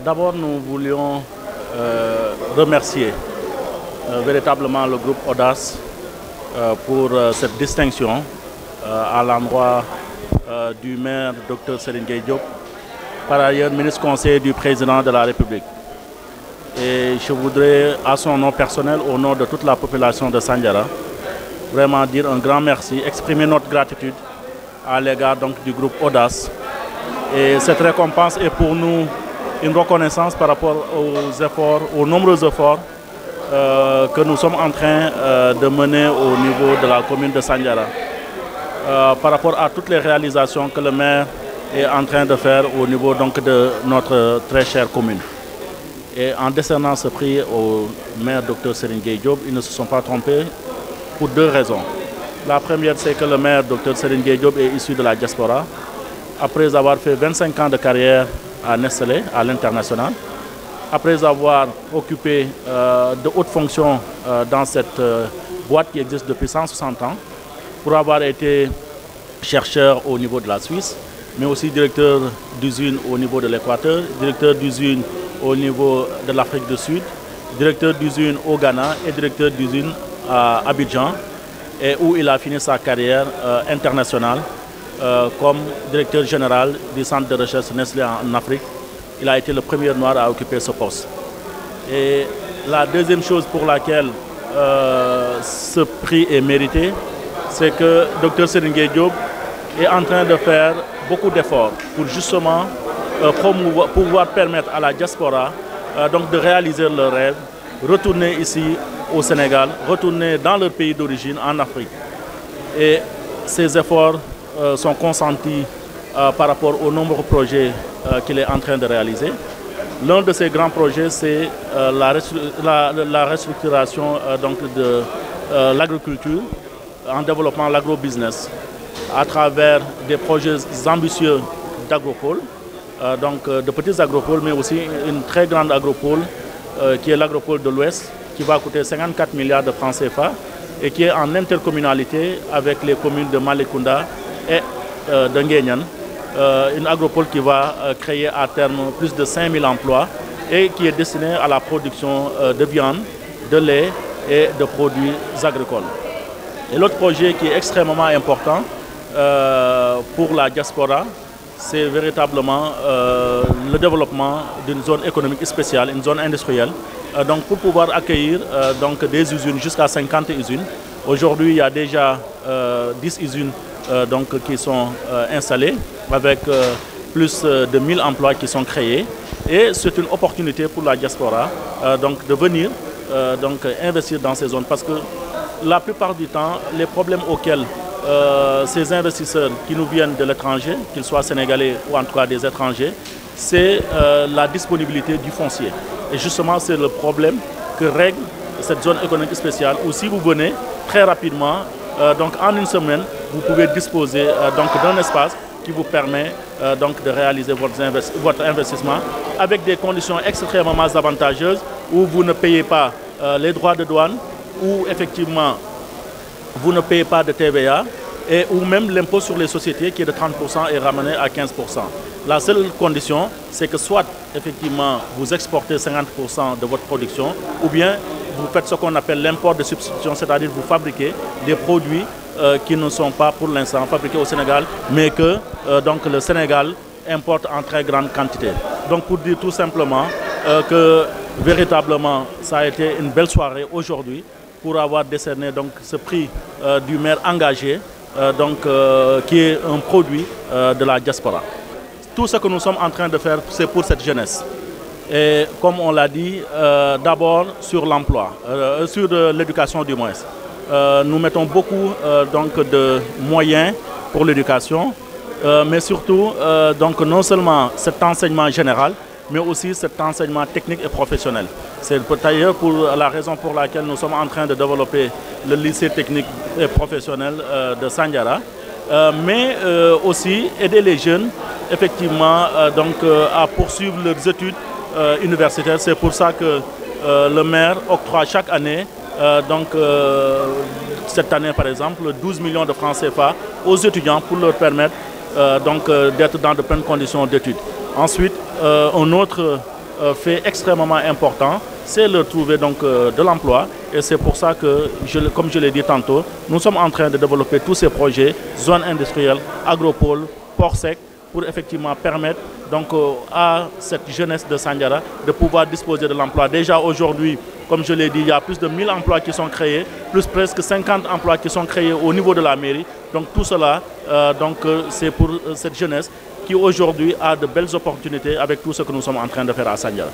D'abord, nous voulions remercier véritablement le groupe Audace pour cette distinction à l'endroit du maire Dr Serigne Gueye Diop, par ailleurs ministre conseiller du président de la République. Et je voudrais, à son nom personnel, au nom de toute la population de Sandiara, vraiment dire un grand merci, exprimer notre gratitude à l'égard du groupe Audace. Et cette récompense est pour nous une reconnaissance par rapport aux efforts, aux nombreux efforts que nous sommes en train de mener au niveau de la commune de Sandiara, par rapport à toutes les réalisations que le maire est en train de faire au niveau de notre très chère commune. Et en décernant ce prix au maire Dr Serigne Gueye Diop, ils ne se sont pas trompés pour deux raisons. La première, c'est que le maire Dr Serigne Gueye Diop est issu de la diaspora, après avoir fait 25 ans de carrière à Nestlé, à l'international, après avoir occupé de hautes fonctions dans cette boîte qui existe depuis 160 ans, pour avoir été chercheur au niveau de la Suisse, mais aussi directeur d'usine au niveau de l'Équateur, directeur d'usine au niveau de l'Afrique du Sud, directeur d'usine au Ghana et directeur d'usine à Abidjan, et où il a fini sa carrière internationale comme directeur général du centre de recherche Nestlé en Afrique. Il a été le premier noir à occuper ce poste. Et la deuxième chose pour laquelle ce prix est mérité, c'est que Dr Serigne Gueye Diop est en train de faire beaucoup d'efforts pour justement pouvoir permettre à la diaspora de réaliser leurs rêves, retourner ici au Sénégal, retourner dans leur pays d'origine en Afrique. Et ces efforts sont consentis par rapport aux nombreux projets qu'il est en train de réaliser. L'un de ces grands projets, c'est la restructuration de l'agriculture en développant l'agro-business à travers des projets ambitieux d'agropole, de petits agropoles, mais aussi une très grande agropole qui est l'agropole de l'Ouest, qui va coûter 54 milliards de francs CFA et qui est en intercommunalité avec les communes de Malicounda et de Nguéniène. Une agropole qui va créer à terme plus de 5000 emplois et qui est destinée à la production de viande, de lait et de produits agricoles. Et l'autre projet qui est extrêmement important pour la diaspora, c'est véritablement le développement d'une zone économique spéciale, une zone industrielle, pour pouvoir accueillir des usines, jusqu'à 50 usines. Aujourd'hui, il y a déjà 10 usines qui sont installées avec plus de 1000 emplois qui sont créés. Et c'est une opportunité pour la diaspora de venir investir dans ces zones, parce que la plupart du temps, les problèmes auxquels ces investisseurs qui nous viennent de l'étranger, qu'ils soient sénégalais ou en tout cas des étrangers, c'est la disponibilité du foncier. Et justement, c'est le problème que règle cette zone économique spéciale, où si vous venez très rapidement, en une semaine, vous pouvez disposer d'un espace qui vous permet de réaliser votre investissement avec des conditions extrêmement avantageuses, où vous ne payez pas les droits de douane, où effectivement vous ne payez pas de TVA, et où même l'impôt sur les sociétés qui est de 30% est ramené à 15%. La seule condition, c'est que soit effectivement vous exportez 50% de votre production, ou bien vous faites ce qu'on appelle l'import de substitution, c'est-à-dire vous fabriquez des produits qui ne sont pas pour l'instant fabriqués au Sénégal, mais que le Sénégal importe en très grande quantité. Donc pour dire tout simplement que véritablement ça a été une belle soirée aujourd'hui pour avoir décerné ce prix du maire engagé, qui est un produit de la diaspora. Tout ce que nous sommes en train de faire, c'est pour cette jeunesse. Et comme on l'a dit, d'abord sur l'emploi, sur l'éducation du moins. Nous mettons beaucoup de moyens pour l'éducation, mais surtout non seulement cet enseignement général, mais aussi cet enseignement technique et professionnel. C'est d'ailleurs pour la raison pour laquelle nous sommes en train de développer le lycée technique et professionnel de Sandiara, mais aussi aider les jeunes effectivement à poursuivre leurs études universitaires. C'est pour ça que le maire octroie chaque année, cette année par exemple, 12 millions de francs CFA aux étudiants pour leur permettre d'être dans de bonnes conditions d'études. Ensuite, un autre fait extrêmement important, c'est de trouver donc, de l'emploi. Et c'est pour ça que, comme je l'ai dit tantôt, nous sommes en train de développer tous ces projets, zones industrielles, agropoles, ports secs, pour effectivement permettre donc, à cette jeunesse de Sandiara de pouvoir disposer de l'emploi. Déjà aujourd'hui, comme je l'ai dit, il y a plus de 1000 emplois qui sont créés, plus presque 50 emplois qui sont créés au niveau de la mairie. Donc tout cela, c'est pour cette jeunesse qui aujourd'hui a de belles opportunités avec tout ce que nous sommes en train de faire à Sandiara.